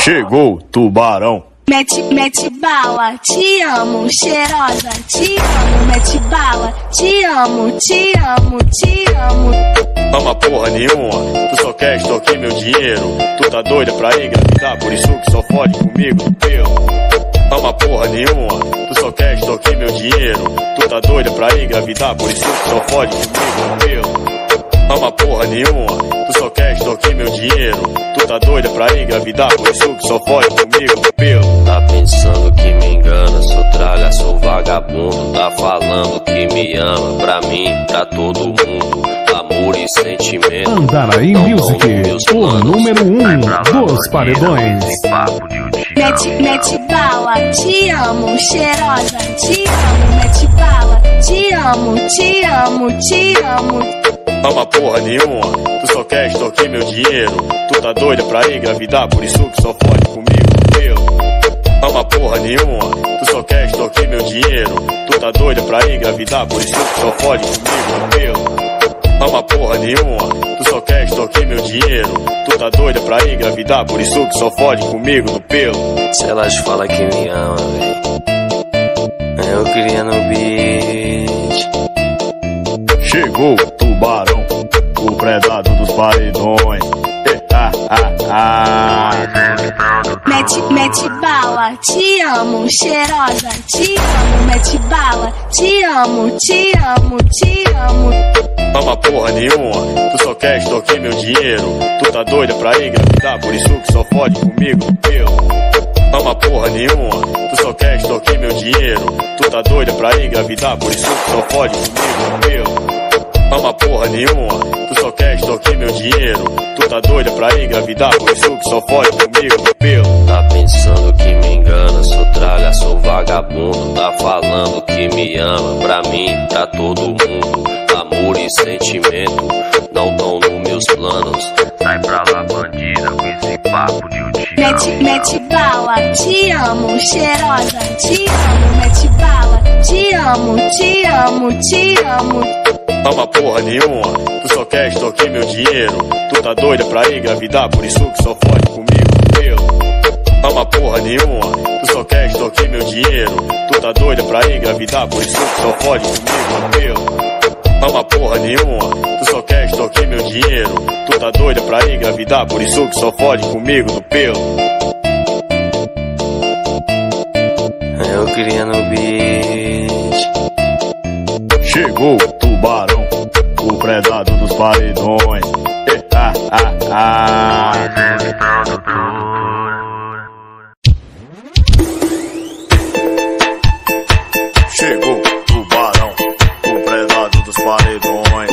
Chegou, tubarão. Mete bala, te amo, cheirosa, te amo. Mete bala, te amo, te amo, te amo. Ama porra nenhuma, tu só quer extorquir meu dinheiro. Tu tá doida pra engravidar, por isso que só fode comigo no pelo. Ama porra nenhuma, tu só quer extorquir meu dinheiro. Tu tá doida pra engravidar, por isso que só fode comigo no pelo. Ama porra nenhuma, tu só quer extorquir meu dinheiro. Tu tá doida pra engravidar, por isso que só fode comigo no pelo. Tá pensando que me engana, sou traga, sou vagabundo. Tá falando que me ama, pra mim, pra todo mundo. Amor e sentimento. Andaraí Music, o número 1 dos paredões. Mete bala, te amo, cheirosa, te amo. Mete bala, te amo, te amo, te amo. Ama porra nenhuma, tu só quer extorquir meu dinheiro. Tu tá doida pra engravidar, por isso que só fode comigo no pelo. Ama porra nenhuma, tu só quer extorquir meu dinheiro. Tu tá doida pra engravidar, por isso que só fode comigo no pelo. Ama porra nenhuma, tu só quer extorquir meu dinheiro. Tu tá doida pra engravidar, por isso que só fode comigo no pelo. Se elas falam que me ama, véi, eu queria no beat. Chegou, tubarão, o predador dos paredões. Mete bala, te amo, cheirosa, te amo. Mete bala, te amo, te amo, te amo. Ama porra nenhuma, tu só quer extorquir meu dinheiro. Tu tá doida pra engravidar, por isso que só fode comigo no pelo. Ama porra nenhuma, tu só quer extorquir meu dinheiro. Tu tá doida pra engravidar, por isso que só fode comigo no pelo. Ama porra nenhuma, tu só quer extorquir meu dinheiro. Tu tá doida pra engravidar, por isso que só fode comigo no pelo. Tá pensando que me engana, sou traga, sou vagabundo. Tá falando que me ama, pra mim, pra todo mundo. Amor e sentimento não tão nos meus planos. Sai pra lá, bandida, com esse papo de eu te amo. Mete bala, te amo, cheirosa, te amo. Mete bala, te amo, te amo, te amo. Ama porra nenhuma, tu só quer extorquir meu dinheiro. Tu tá doida pra engravidar, por isso que só fode comigo no pelo. Ama porra nenhuma, tu só quer extorquir meu dinheiro. Tu tá doida pra engravidar, por isso que só fode comigo no pelo. Ama porra nenhuma, tu só quer extorquir meu dinheiro. Tu tá doida pra engravidar, por isso que só fode comigo no pelo. Eu queria no beat. Chegou, tubarão, o predador dos paredões. Chegou, tubarão, o predador dos paredões.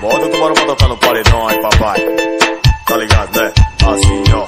Bota o tubarão pra tocar no paredão aí, papai. Tá ligado, né? Assim, ó,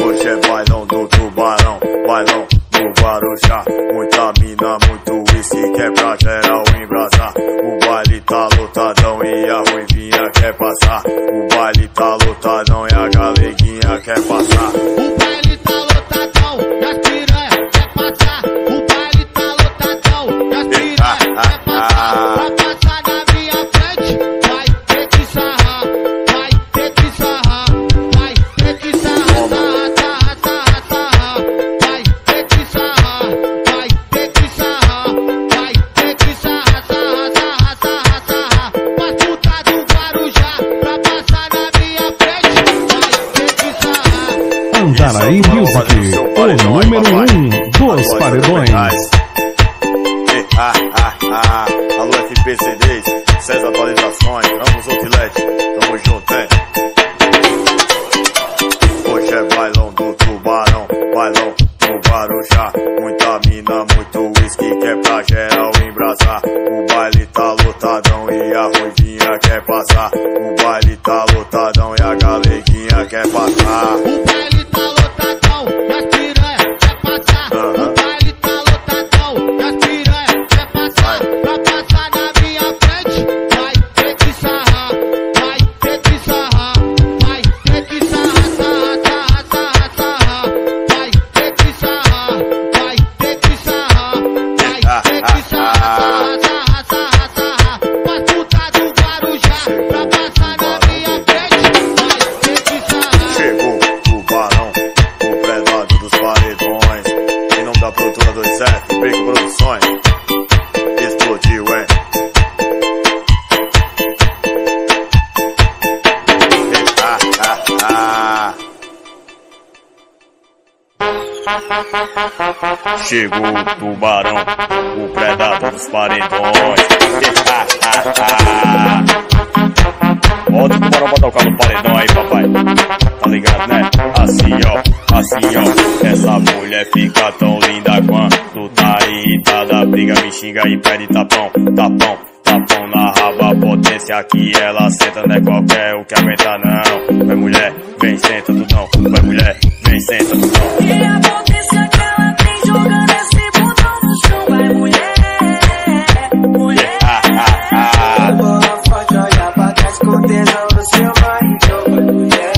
hoje é bailão do tubarão, bailão do Guarujá. Muita mina, muito uísque, que é pra geral embrasar. O baile tá lotadão e a ruivinha quer passar. O baile tá lotadão e a galeguinha quer passar. O baile tá lotadão e as piranha quer passar. O baile tá lotadão e as piranha quer passar. Pra passar na minha frente, vai ter que sarrar, vai ter que sarrar, vai ter que sarrar, sarrar, sarrar, vai ter que sarrar, vai ter que sarrar, vai ter que sarrar, sarrar, sarrar, sarrar. Pra puta do Guarujá, pra passar na minha frente, vai ter que sarrar. Andaraí Music, o número 1 dos paredões. Alô FPCDs, César Atualizações, Ramos Outlet, tamo junto, hein? Hoje é bailão do tubarão, bailão do Guarujá. Muita mina, muito uísque, que é pra geral embrasar. O baile tá lotadão e a ruivinha quer passar. O baile tá lotadão e a galeguinha quer passar. O baile tá lotadão e as piranha quer passar. O baile tá lotadão e as piranha quer passar. Pra passar na minha frente, vai ter que Chegou o tubarão, o predador dos paredões. Bota o tubarão pra tocar no paredão aí, papai. Tá ligado, né? Assim ó, essa mulher fica tão linda quando tá irritada. Briga, me xinga e pede tapão na raba, potência que ela senta, não é qualquer um que aguenta não. Vai mulher, vem senta tudão, vai mulher, vem senta tudão. E a potência que ela tem jogando esse botão no chão, vai mulher. Bola forte, olha pra trás com tesão no seu marido, vai mulher.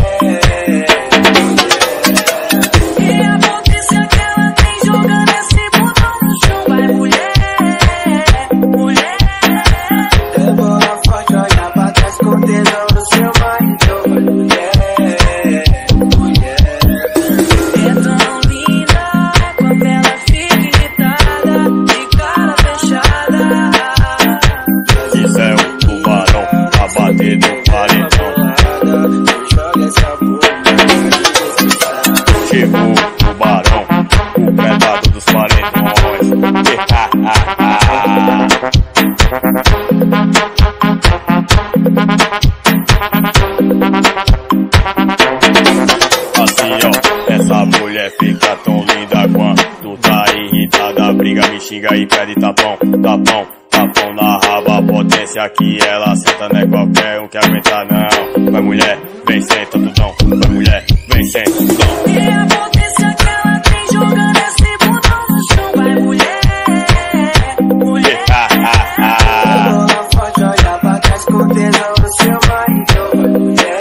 E a potência que ela tem jogando esse botão no chão, vai mulher. Bola forte, olha pra trás com tesão no seu marido, vai mulher. É tão linda quando ela fica irritada, de cara fechada. Isso é um tubarão a bater no paredão. Joga essa boca. Chegou o tubarão, o predador dos paredões. Assim ó, essa mulher fica tão linda quando tá irritada. Briga, me xinga e pede tapão na raba, potência que ela senta, não é qualquer um que aguenta não. Vai mulher, vem senta tudão, vai mulher, vem senta tudão. E a potência que ela tem jogando esse botão no chão, vai mulher. Bola forte, olha pra trás com tesão no seu marido, vai mulher.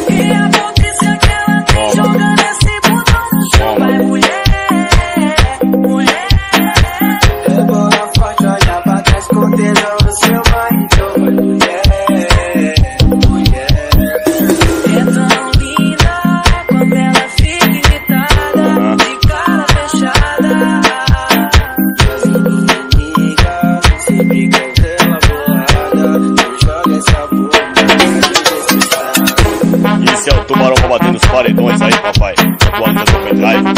E a potência que ela tem jogando esse botão no chão, vai mulher. Bola forte, olha pra trás com tesão no seu marido, vai mulher. É tão linda quando ela fica irritada, de cara fechada. Inimiga, se briga pela bolada, joga essa boca. Esse é o tubarão pra bater nos paredões aí, papai. Atualiza teu pendrive.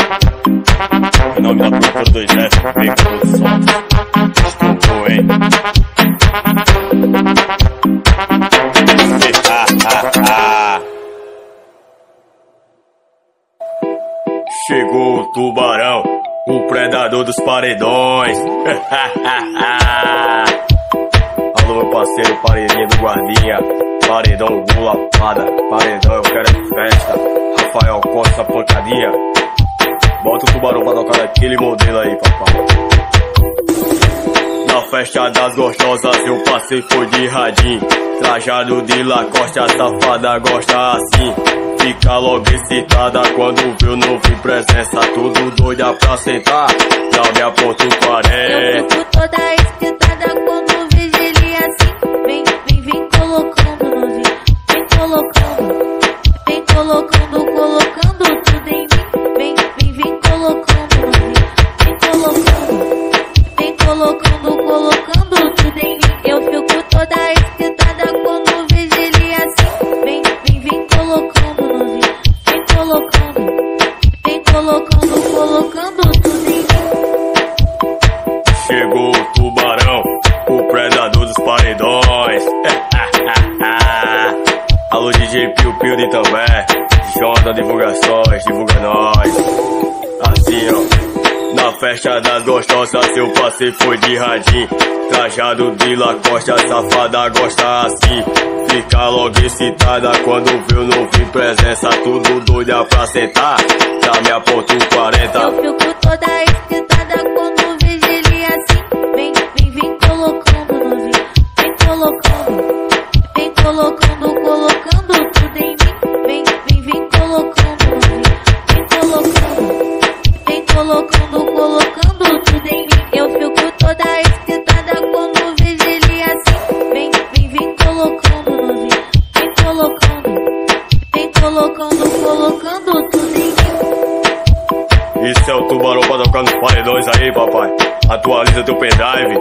Em nome da produtora 2F, vem com todos os sons. Estourou, hein? Chegou o tubarão, o predador dos paredões. Alô, meu parceiro, paredinha do guardinha. Paredão, lapada, paredão, eu quero é festa. Rafael Costa, pancadinha. Bota o tubarão pra tocar naquele modelo aí, papai. Na festa das gostosas eu passei foi de radinho. Trajado de Lacoste, a safada gosta assim. Fica logo excitada quando vê o novo em presença. Tudo doida pra sentar, já me aponta o 40. Eu fico toda excitada quando vejo ele assim. Vem colocando novinho, vem colocando, colocando tudo em mim. Vem colocando novinho, vem colocando tudo em mim. Eu fico toda excitada quando vejo ele assim. Vem colocando novinho, vem colocando tudo em mim. Chegou o tubarão, o predador dos paredões. Alô DJ Piu Piu de També, Jonda Divulgações, divulga nós. Assim ó, na festa das gostosas eu passei foi de radinho. Trajado de Lacoste, a safada gosta assim. Fica logo excitada quando vê o novo em presença. Tudo doida pra sentar, já me aponta o 40. Eu fico toda excitada quando vejo ele assim. Vem colocando novinho, vem colocando, colocando tudo em mim. Vem colocando novinho, vem colocando tudo em mim. Eu fico toda excitada quando vejo ele assim. Vem colocando novinho, vem colocando tudo em mim. Isso é o tubarão pra tocar nos paredões aí, papai. Atualiza teu pendrive.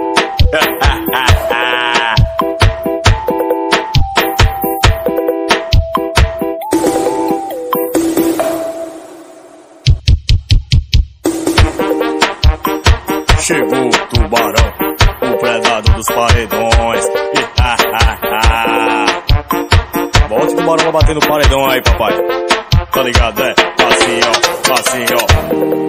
paredões. Bota o tubarão pra bater no paredão aí, papai. Tá ligado, né? Assim, ó.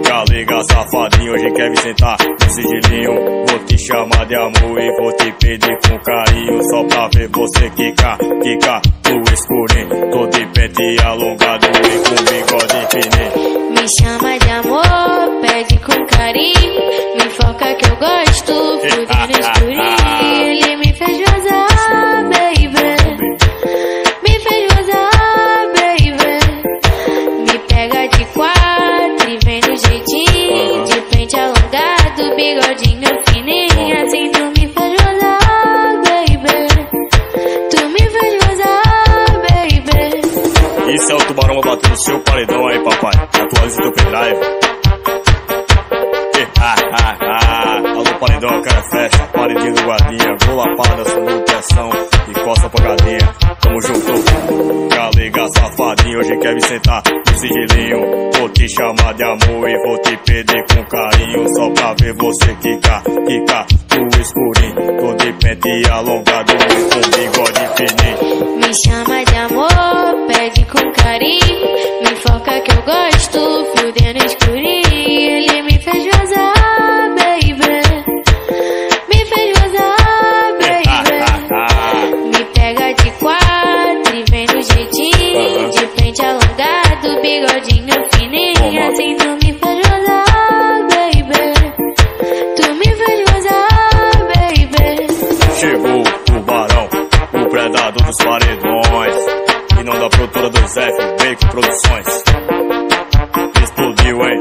Já liga, safadinho, hoje quer me sentar no sigilinho. Vou te chamar de amor e vou te pedir com carinho, só pra ver você quicar no escurinho. Tô de pente alongado e com bigode fininho. Me chama de amor, pede com carinho. Me foca que eu gosto, fudendo no escurinho. Ele me fez gozar, baby. Me fez gozar, baby. Me pega de quatro e vem no jeitinho. De pente alongado, bigodinho fininho. Assim tu me fez gozar, baby. Tu me fez gozar, baby. Isso é o tubarão batendo no seu paredão aí, papai. Atualiza teu pendrive. Alô, paredão, eu quero festa. Paredinho do guardinha. Vou lapada, subindo pressão. Encosta pra gadinha. Tamo junto. Já liga, safadinho. Hoje quer me sentar no sigilinho. Vou te chamar de amor e vou te pedir com carinho, só pra ver você quicar no escurinho. Tô de pente alongado e com bigode fininho. Me chama de amor, pede com carinho. Me foca que eu gosto, fudendo escurinho. Ele me fez gozar, baby. Me fez gozar, baby. Me pega de quatro e vem no jeitinho. De pente alongado, bigodinho fininho. Assim tu me fez gozar, baby. Tu me fez gozar, baby. Chegou o tubarão, o predador dos paredões. E não da produtora do Zé Bacon Produções. Explodiu, hein?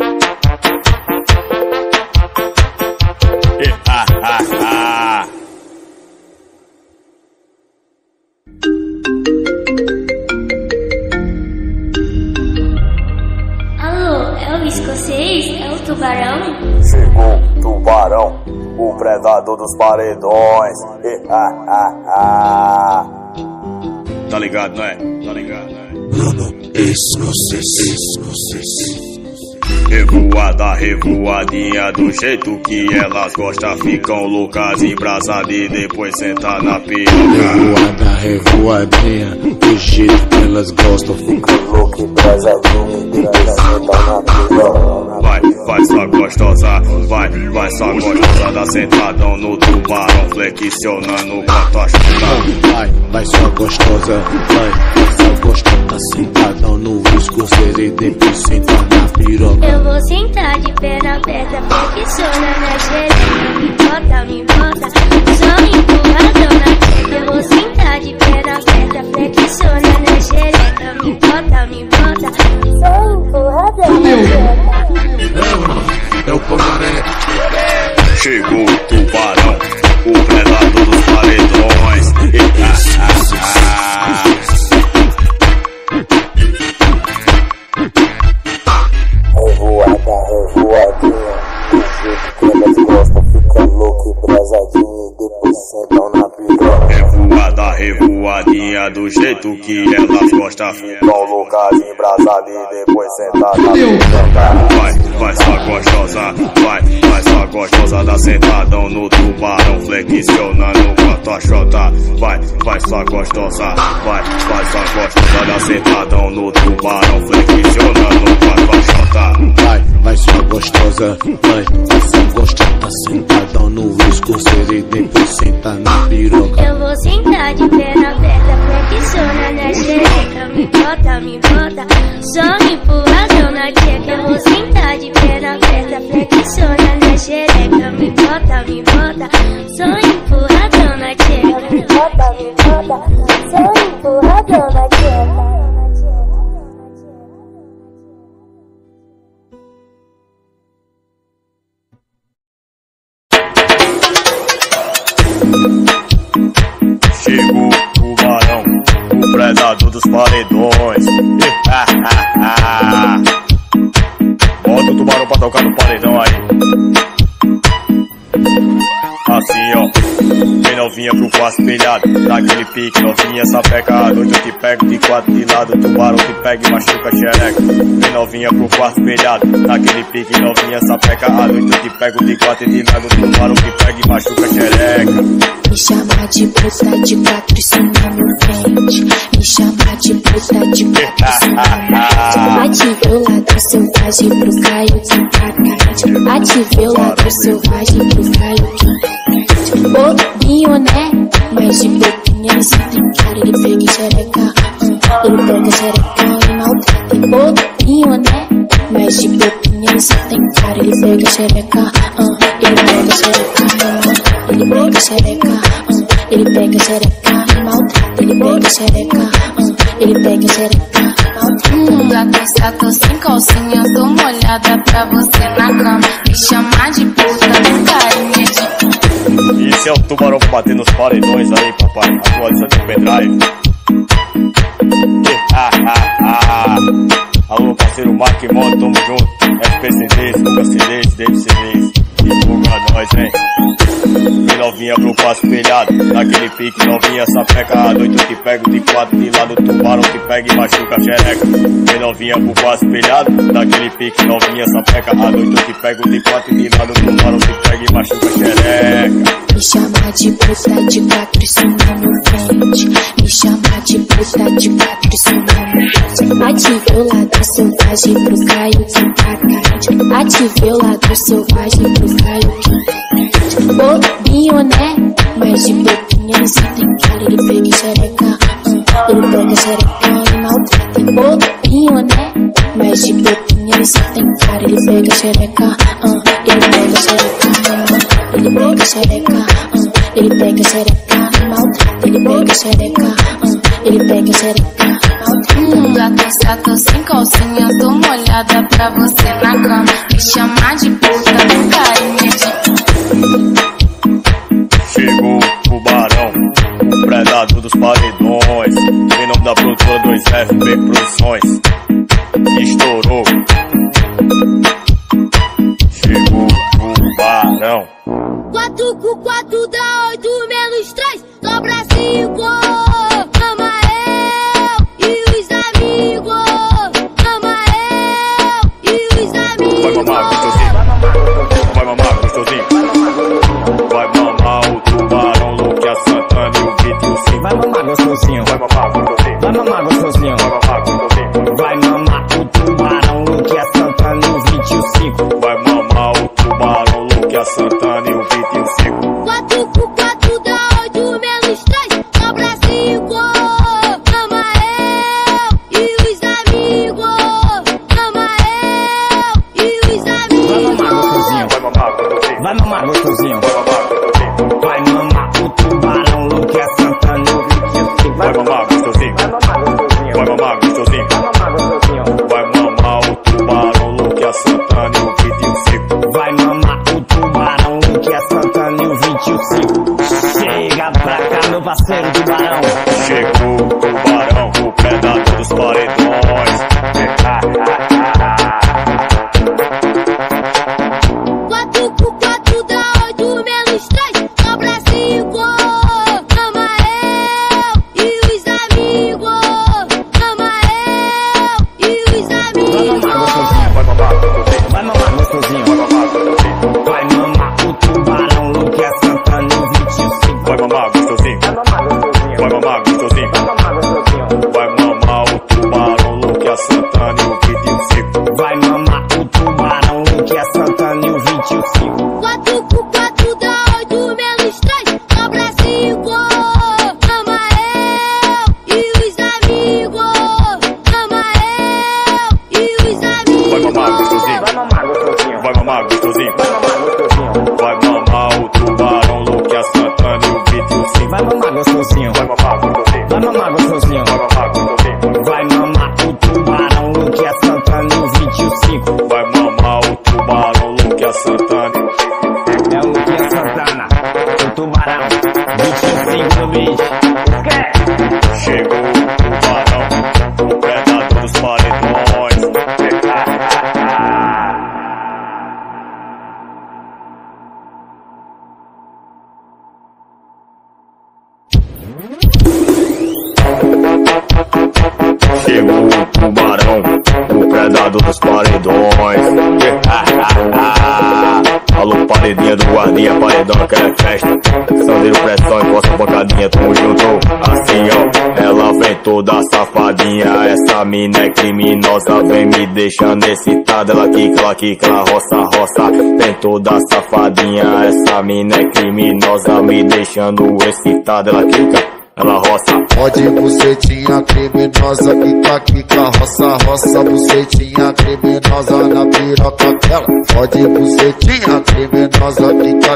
Alô, é o escocês? É o tubarão? Chegou o tubarão, o predador dos paredões. Tá ligado, não é? Tá ligado, não é? Bruno Escocês. Revoadinha do jeito que elas gostam. Ficam loucas, embrasadas e depois sentar na piroca. Revoadinha do jeito que elas gostam. Ficam loucas, embrasadinha e depois sentar na piroca. Vai só gostosa, vai só gostosa. Dá sentadão no tubarão, flexionando com a tua chuta. Vai só gostosa, vai só gostosa. Tá sentadão no escocês e depois sentar na piroca. Eu vou sentar de perna aberta, flexiona na xereca. Me bota, só empurradão na tcheca. Eu vou sentar de perna aberta, flexiona na xereca. Me bota, só empurradão na tcheca. É o Pomaré. Chegou o tubarão, o predador dos paredões. Revoadinha do jeito que elas gostam. Fica louco, embrasadinho e depois sentam na piroca. Revoadinha do jeito que elas gostam. Ficam loucas, embrasadas e depois sentar na piroca. Vai só gostosa, vai só gostosa. Dá sentadão no tubarão, flexionando com a tua chota. Vai só gostosa, vai só gostosa. Dá sentadão no tubarão, flexionando com a tua chota. Vai só gostosa, vai só gostosa. Tá sentadão no escocês e depois senta na piroca. Eu vou sentar de perna aberta, flexiona na xereca. Me bota, só empurradão na tcheca. Eu vou sentar de perna aberta, flexiona na xereca. Me bota, só empurradão na tcheca. Me bota, só empurradão na tcheca. Chegou o tubarão, o predador dos paredões. Bota o tubarão pra tocar no paredão aí. Assim, ó. novinha pro quarto espelhado, naquele pique novinha, sapeca a noite eu te pego de quatro de lado, tubarão te pega e machuca a xereca. Vem novinha pro quarto espelhado, naquele pique novinha, sapeca a noite eu te pego de quatro de lado, tubarão te pega e machuca a xereca. Me chama de puta de quatro, isso não me ofende. Me chama de puta de quatro, isso não me ofende. Ative o lado selvagem pro Caio que tá carente. Ative o lado selvagem pro Caio que tá carente. Bobinho, né? Mas de boquinha ele se tem cara, ele pega e xereca. Ele pega xereca e maltrata. Bobinho, né? Mas de boquinha ele se tem cara, ele pega xereca. Ele pega xereca e maltrata. Ele pega xereca, ele pega xereca e maltrata. Ele pega xereca, ele pega xereca e maltrata. Gato sem calcinha, dou uma olhada pra você na cama. Me chamar de puta, com carinha de... Esse é o tubarão pra bater nos paredões aí, papai. Atualiza teu pendrive. Alô, parceiro Mark Moto, tamo junto. FPCDs, Fuga CDs, Dave CDs. Divulga nós, hein? Vem novinha pro passo espelhado, naquele pique novinha, sapeca a noite eu te pego de quatro de lado, tubarão te pega e machuca a xereca. Vem novinha pro passo espelhado, naquele pique novinha, sapeca a noite eu te pego de quatro de lado, tubarão te pega e machuca a xereca. Me chama de puta de quatro, isso não me ofende. Me chama de puta de quatro, isso não me ofende. Ative o lado selvagem pro Caio que tá carente. Ative o lado selvagem pro Caio que tá carente. Bobinho, né? Mas de boquinha ele se tem cara, ele pega xereca. Ele pega xereca e maltrata. Bobinho, né? Mas de boquinha ele se tem cara, ele pega xereca. Ele pega xereca e maltrata. Ele pega xereca, ele pega xereca e maltrata. Ele pega xereca, ele pega xereca e maltrata. Gato sem calcinha, dou uma olhada pra você na cama. Me chamar de puta, com carinha de... Chegou o tubarão, o predador dos paredões. Em nome da produtora 2FB Produções. Estourou. Chegou o tubarão. 4 com 4 dá 8 menos 3, sobra 5. Ama eu e os amigos. Ama eu e os amigos. Vai mamar gostosinho. Vai mamar gostosinho. Vai mamar o tubarão, Luke, a Santana e o Vitor 5. Vai mamar gostosinho. Vai mamar gostosinho. Vai mamar gostosinho. Vai mamar gostosinho. Vai mamar o tubarão, Luke, a Santana e o 25. Vai mamar o tubarão, Luke, a Santana e o 25. 4 com 4 dá 8 menos 3, sobra 5. Ama eu e os amigos. Ama eu e os amigos. Vai mamar gostosinho. Vai mamar gostosinho. Vai mamar gostosinho. Vai mamar o tubarão, Luke, a Santana e o 25. Vai mamar gostosinho. Vai mamar gostosinho. Vai mamar gostosinho. Vai mamar gostosinho. Vai mamar o tubarão, Luke, a Santana e o 25. Vai mamar o tubarão, Luke, a Santana e o 25. Chega pra cá, meu parceiro tubarão. Chegou o tubarão, o predador dos paredões. 4 com 4 dá 8 menos 3, sobra 5. Ama eu e os amigos. Ama eu e os amigos. Vai mamar gostosinho. Vai mamar gostosinho. Vai mamar gostosinho. Vai mamar o tubarão, Luke, a Santana e o 25. Vai mamar gostosinho. Vai mamar gostosinho. Vai mamar gostosinho. Vai mamar gostosinho. Vai mamar o tubarão, Luke, a Santana e o 25. Vai mamar o tubarão, Luke, a Santana e o 25. 4 com 4 dá 8 menos 3, sobra 5. Ama eu e os amigos. Ama eu e os amigos. Vai mamar gostosinho. Vai mamar gostosinho. Vai mamar gostosinho. Vai mamar gostosinho. Vai mamar o tubarão, Luke, a Santana e o 25. Vai mamar gostosinho. Vai mamar gostosinho. Vai mamar gostosinho. Vai mamar gostosinho. Vai mamar o tubarão, Luke, a Santana e o 25. Vai mamar o tubarão, Luke, a Santana e o 25. É o Luke, a Santana, o tubarão, 25 no beat. Chegou o tubarão, o predador dos paredões. predador dos paredões. Alô, paredinha do guardinha, paredão, aquela festa. Sandeiro, pressão, encosta pancadinha, tamo junto. Assim, ó, ela vem toda safadinha. Essa mina é criminosa, vem me deixando excitada. Ela quica, ela roça. Vem toda safadinha. Essa mina é criminosa, me deixando excitada. Ela quica, ela roça. Pode bucetinha criminosa, quica, roça, bucetinha criminosa na piroca dela. Pode bucetinha criminosa,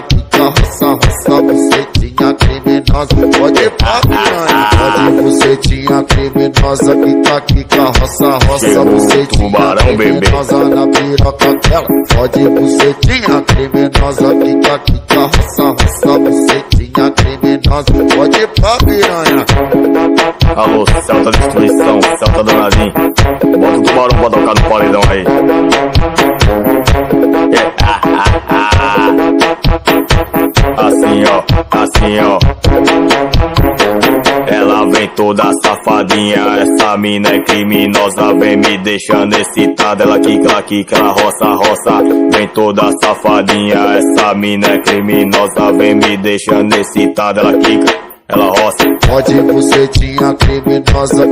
quica, roça, bucetinha criminosa. Pode pá, piranha. Pode bucetinha criminosa, quica, roça, bucetinha criminosa na piroca dela. Pode bucetinha criminosa, quica, roça, bucetinha criminosa. Pode pá, piranha. Alô, Celta Destruição, Celta Danadinho. Bota o tubarão pra tocar no paredão aí. Assim ó. Ela vem toda safadinha. Essa mina é criminosa, vem me deixando excitada. Ela quica, ela roça. Vem toda safadinha. Essa mina é criminosa, vem me deixando excitada. Ela quica, ela roça. Pode bucetinha criminosa,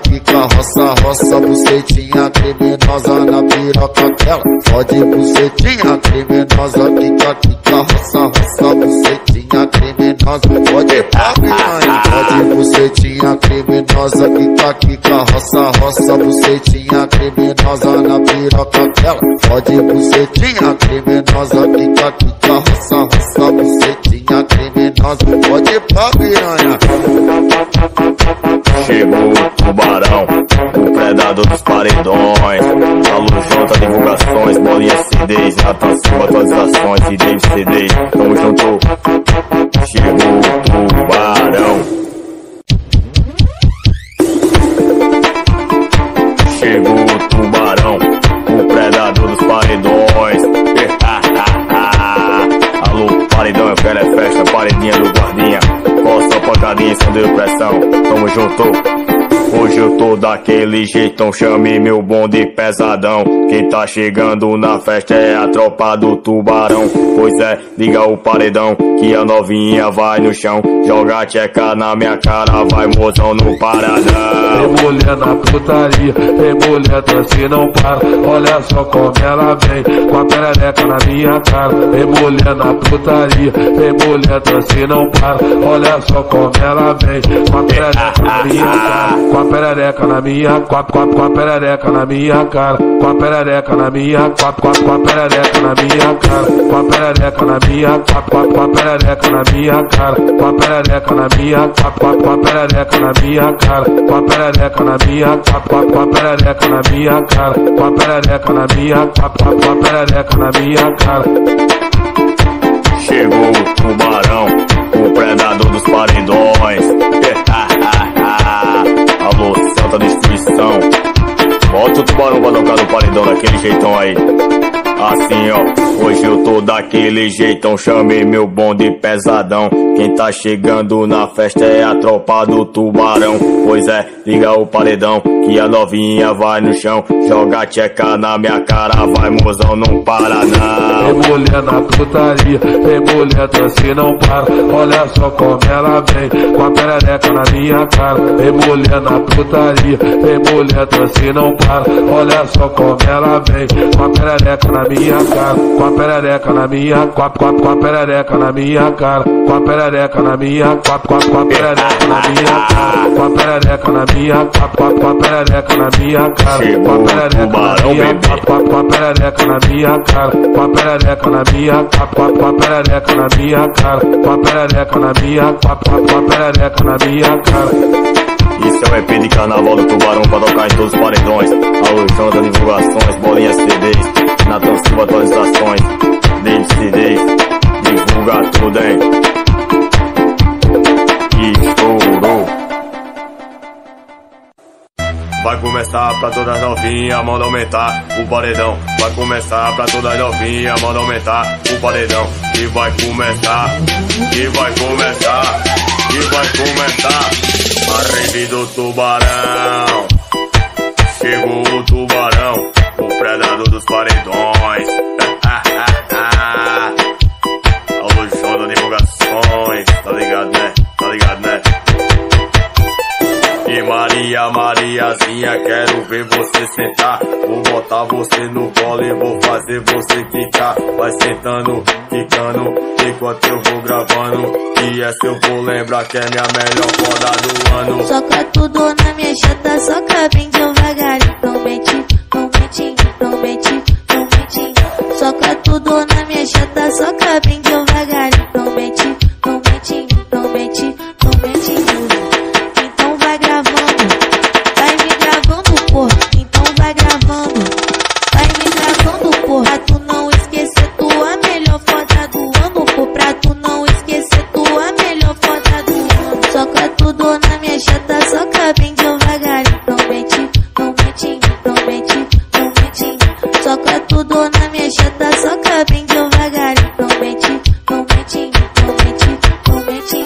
quica, roça, bucetinha criminosa na piroca dela. Pode bucetinha criminosa, quica, roça, bucetinha criminosa. Pode pá, piranha. Pode bucetinha criminosa, quica, roça, bucetinha criminosa na piroca dela. Pode bucetinha criminosa, quica, roça, bucetinha criminosa. Pode pá, piranha. Chegou o tubarão, o predador dos paredões. Alô, junta divulgações, bolinhas CDs, Natan Silva, atualizações e David CDs. Tamo junto. Chegou o tubarão. Chegou o tubarão, o predador dos paredões. Alô, paredão, eu quero é festa, paredinha do guardinha. Costa, pancadinha, sandeiro, pressão, tamo junto. Hoje eu tô daquele jeitão, chame meu bonde pesadão. Quem tá chegando na festa é a tropa do tubarão. Pois é, liga o paredão, que a novinha vai no chão. Joga a tcheca na minha cara, vai mozão no paradão. Tem mulher na putaria, tem mulher dança e não para. Olha só como ela vem, com a perereca na minha cara. Tem mulher na putaria, tem mulher dança e não para. Olha só como ela vem, com a perereca na minha cara. Com a perereca na minha, com a perereca na minha cara. Com a perereca na minha, com a perereca na minha cara. Com a perereca na minha, com a perereca na minha cara. Com a perereca na minha, com a perereca na minha cara. Com a perereca na minha, com a perereca na minha cara. Com a perereca na minha, com a perereca na minha cara. Chegou o tubarão, o predador dos paredões. Alô, Celta Destruição. Bota o tubarão pra tocar no paredão daquele jeitão aí. Assim ó, hoje eu tô daquele jeitão, chamei meu bonde pesadão. Quem tá chegando na festa é a tropa do tubarão. Pois é, liga o paredão, que a novinha vai no chão. Joga a tcheca na minha cara, vai mozão, não para não. Tem mulher na putaria, tem mulher dança e não para. Olha só como ela vem, com a perereca na minha cara. Tem mulher na putaria, tem mulher dança e não para. Olha só como ela vem, com a perereca na minha cara. Com a perereca na minha, com a perereca na minha cara. Com a perereca na minha, com a perereca na minha cara. Com a perereca na minha, com a perereca na minha cara. Com a perereca na minha, com a perereca na minha cara. Com a perereca na minha, com a perereca na minha cara. Com a perereca na minha, com a perereca na minha cara. Isso é o EP de carnaval do tubarão pra tocar em todos os paredões. Alô, Jonathan divulgações, bolinhas CDs, Natan Silva atualizações, David CDs, divulga tudo, hein? Estourou. Vai começar pra todas novinhas, manda aumentar o paredão. Vai começar pra todas novinhas, manda aumentar o paredão. E vai começar, e vai começar, e vai começar a rave do tubarão. Chegou o tubarão, o paredões. Alô, João da Divulgações, tá ligado, né? Tá ligado, né? E Maria, Mariazinha, quero ver você sentar. Vou botar você no colo e vou fazer você quicar. Vai sentando, quicando, enquanto eu vou gravando. E essa eu vou lembrar que é minha melhor foda do ano. Soca tudo na minha chata, soca bem devagar. Então mete, então mete, então mete, então mete. Soca tudo na minha chata, soca bem devagar. Então mete, então mete, então mete, então mete. Então vai gravando, vai me gravando, porra. Então vai gravando, vai me gravando, porra. Pra tu não esquecer tua melhor foda do ano, porra. Pra tu não esquecer tua melhor foda do ano. Soca tudo na minha chata, soca bem devagar. Então mete, então mete, então mete, então mete. Soca tudo na minha chata, soca bem devagar. Então mete, então mete, então mete, então mete.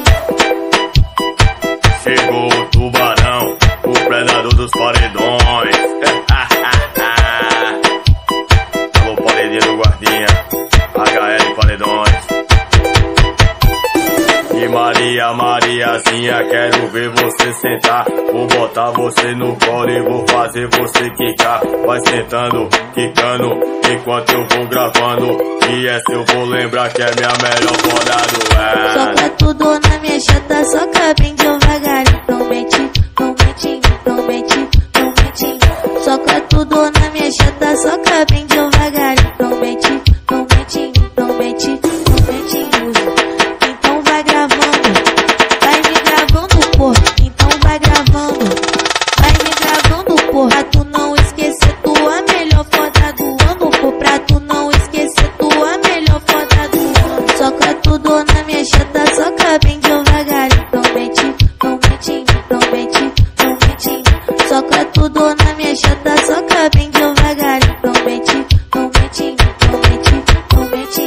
Chegou o tubarão, o predador dos paredões. Alô, paredinha do guardinha, HL Paredões. E Maria, Mariazinha, quero ver você sentar. Vou botar você no colo e vou fazer você quicar. Vai sentando, quicando, enquanto eu vou gravando. E essa eu vou lembrar que é minha melhor foda do ano. Soca tudo na minha chata, soca bem devagar. Então mete, então mete, então mete, então mete. Soca tudo na minha chata, soca bem devagar. Então mete, então mete, então mete, então mete. Então vai gravando, vai me gravando, porra. Então vai gravando, vai me gravando, porra. Pra tu não esquecer tua melhor foda do ano, porra. Pra tu não esquecer tua melhor foda do ano. Soca tudo na minha chata, soca bem devagar. Então mete, então mete, então mete, então mete. Soca tudo na minha chata, soca bem devagar. Então mete, então mete, então mete, então mete.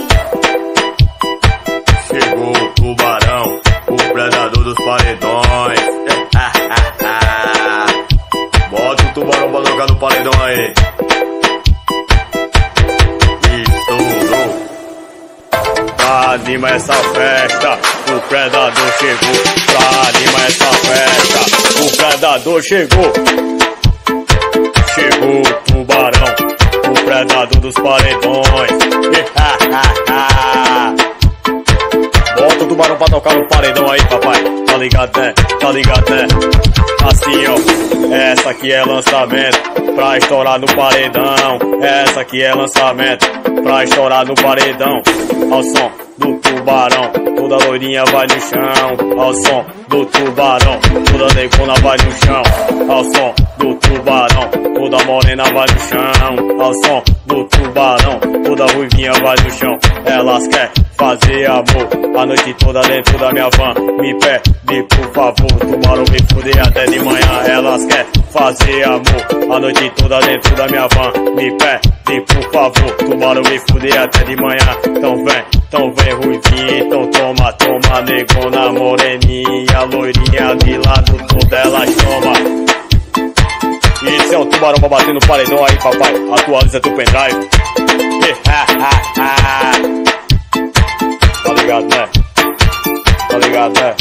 Chegou o tubarão, o predador dos paredões. Bota o tubarão pra tocar no paredão aí. Estourou. Anima essa festa, o predador chegou. Anima essa festa, o predador chegou. Chegou o tubarão, o predador dos paredões. Bota o tubarão pra tocar no paredão aí, papai. Tá ligado, né? Tá ligado, né? Assim, ó. Essa aqui é lançamento pra estourar no paredão. Essa aqui é lançamento pra estourar no paredão. Ao som do tubarão, toda loirinha vai no chão. Ao som do tubarão, toda negona vai no chão. Ao som do tubarão, toda morena vai no chão. Ao som do tubarão, toda ruivinha vai no chão. Elas querem fazer amor a noite toda dentro da minha van. Me pede por favor, tubarão me fuder até de manhã. Elas querem fazer amor a noite toda dentro da minha van. Me pede por favor, tubarão me fuder até de manhã. Então vem ruivinha, então toma, toma negona, moreninha, loirinha de lado, toda elas toma. Esse é o tubarão pra bater no paredão aí, papai. Atualiza teu pendrive. Tá ligado, né? Tá ligado, né?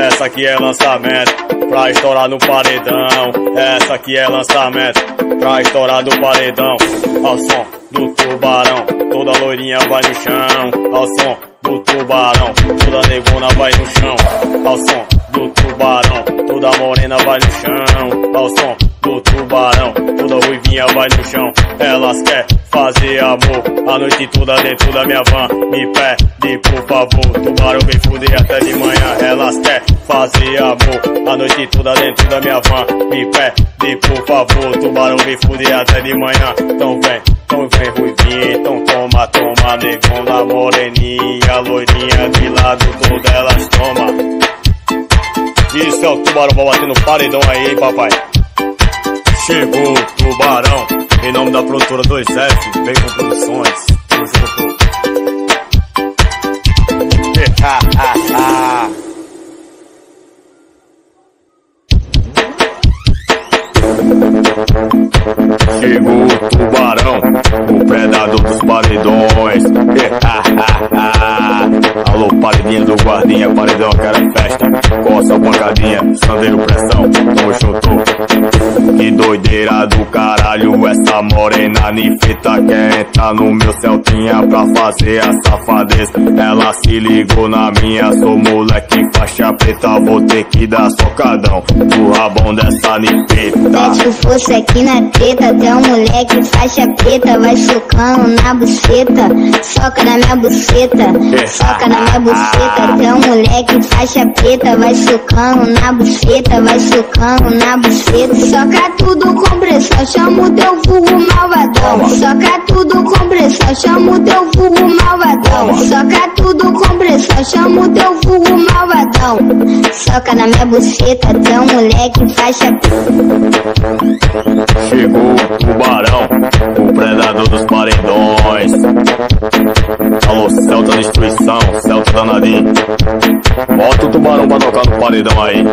Essa aqui é lançamento pra estourar no paredão. Essa aqui é lançamento pra estourar no paredão. Ao som do tubarão, toda loirinha vai no chão. Ao som do tubarão, toda negona vai no chão. Ao som do tubarão, toda morena vai no chão. Ao som do tubarão, toda ruivinha vai no chão. Elas querem fazer amor a noite toda dentro da minha van. Me pede por favor, tubarão vem fuder até de manhã. Elas querem fazer amor a noite toda dentro da minha van. Me pede por favor, tubarão vem fuder até de manhã. Então vem ruivinha, então toma, toma negona, moreninha, loirinha de lado, todas elas toma. Isso é o tubarão pra bater no paredão aí, hein, papai. Chegou o tubarão, em nome da produtora 2F, vem com produções. Tamo junto. Chegou o tubarão, o predador dos paredões. Alô, paredinha do guardinha, paredão, quero festa. Coça a pancadinha, sandeiro pressão, tamo junto. Que doideira do caralho, essa morena nifeta quer entrar no meu Celtinha pra fazer a safadeza. Ela se ligou na minha, sou moleque faixa preta, vou ter que dar socadão no rabão dessa nifeta. Mete o fosso aqui na treta, até um moleque faixa preta vai socando na buceta, soca na minha buceta, soca na minha buceta, até um moleque faixa preta vai socando na buceta, vai socando na buceta, soca tudo com pressão, chama o teu vulgo malvadão, soca tudo com pressão, chama o teu vulgo malvadão, soca tudo com pressão, chama o teu vulgo malvadão, soca na minha buceta, até um moleque faixa preta. Chegou o tubarão, o predador dos paredões. Alô, Celta destruição, Celta danadinho. Bota o tubarão pra tocar no paredão aí.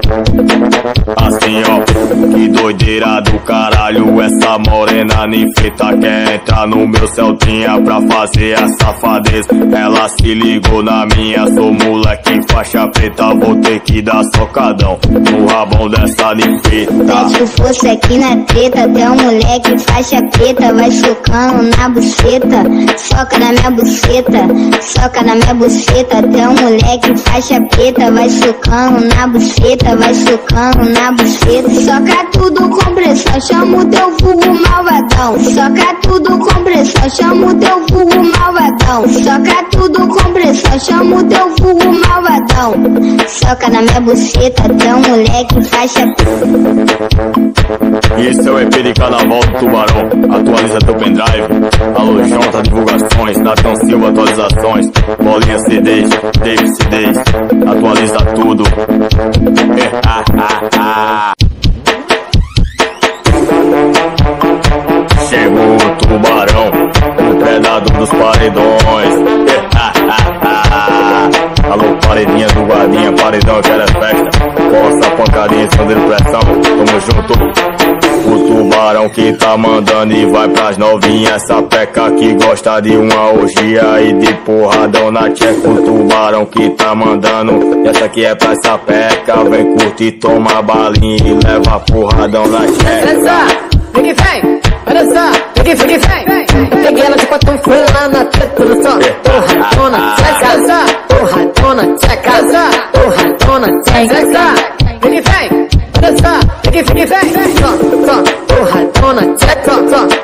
Assim ó, que doideira do caralho, essa morena nifeta quer entrar no meu Celtinha pra fazer a safadeza. Ela se ligou na minha, sou moleque faixa preta, vou ter que dar socadão no rabão dessa nifeta. Mete o fosso aqui na treta, até um moleque faixa preta vai socando na buceta, soca na minha buceta, soca na minha buceta, até um moleque faixa preta vai socando na buceta, vai socando na buceta, soca tudo com pressão, chama o teu vulgo malvadão, soca tudo com pressão, chama o teu vulgo malvadão, soca tudo com pressão, chama o teu vulgo malvadão, soca na minha buceta, até um moleque faixa preta. Esse é o EP de carnaval do Tubarão, atualiza teu pendrive. Alô, Jonta, divulgações, Nathan Silva, atualizações. Bolinha CDs, Dave CDs, atualiza tudo. Chegou o tubarão, o predador dos paredões. Alô, paredinha do guardinha, paredão, eu quero é festa. Coça, pancadinha, sandeiro pressão, tamo junto. O tubarão que tá mandando e vai pras novinhas, sapeca que gosta de uma orgia e de porradão na tcheca. O tubarão que tá mandando, e essa aqui é pra sapeca, vem curtir, toma balinha e leva porradão na tcheca. Vem, vai dançar, vem, peguei ela de quatro, fui lá na treta do som. Porradona, tcheca, porradona, tcheca, porradona, tcheca. Vem, vai dançar, vem, porradona, tcheca,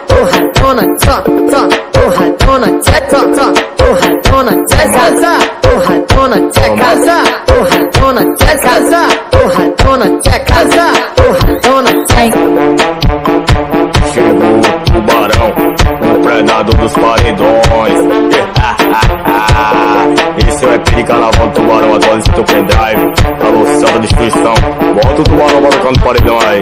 porradona, porradona, tcheca, porradona, tcheca, porradona, tcheca, porradona, tcheca, porradona, tcheca, porradona, tcheca. Chegou o tubarão, o predador dos paredões. Esse é o EP de carnaval do Tubarão, atualiza teu pendrive. Alô, Celta destruição, bota o tubarão pra tocar no paredão aí.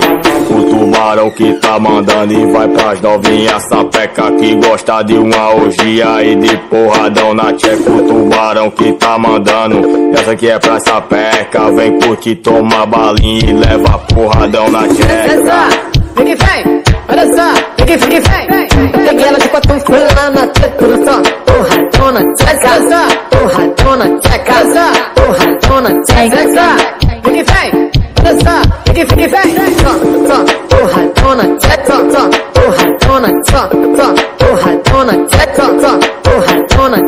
O tubarão que tá mandando e vai pras novinhas, sapeca que gosta de uma orgia e de porradão na tcheca. O tubarão que tá mandando, essa aqui é pra sapeca, vem curtir, toma balinha e leva porradão na tcheca. Vem, vai dançar, vem, peguei ela de quatro, fui lá na treta do som. Porradona, tcheca, porradona, tcheca, porradona, tcheca. Vem, vai dançar, vem, porradona, tcheca, porradona, porradona, tcheca, porradona, tcheca, porradona,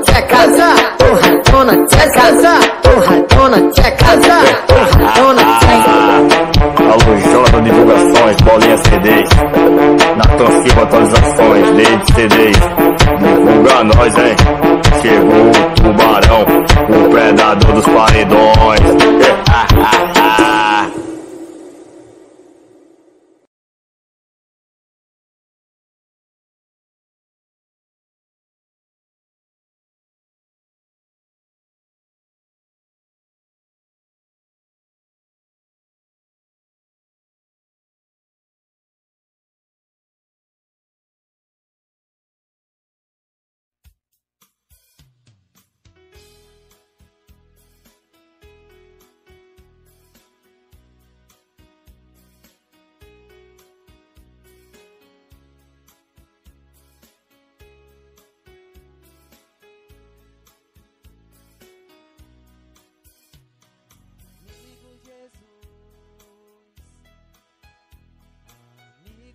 tcheca, porradona, tcheca, porradona, tcheca, porradona, tcheca. Alô, Jota, divulgações, bolinha CDs. Nathan Silva, atualizações, Dave CDs. Divulga nós, hein? Chegou o tubarão, o predador dos paredões.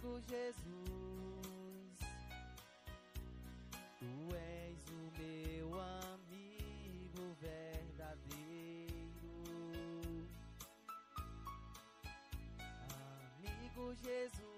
Amigo Jesus, tu és o meu amigo verdadeiro. Amigo Jesus,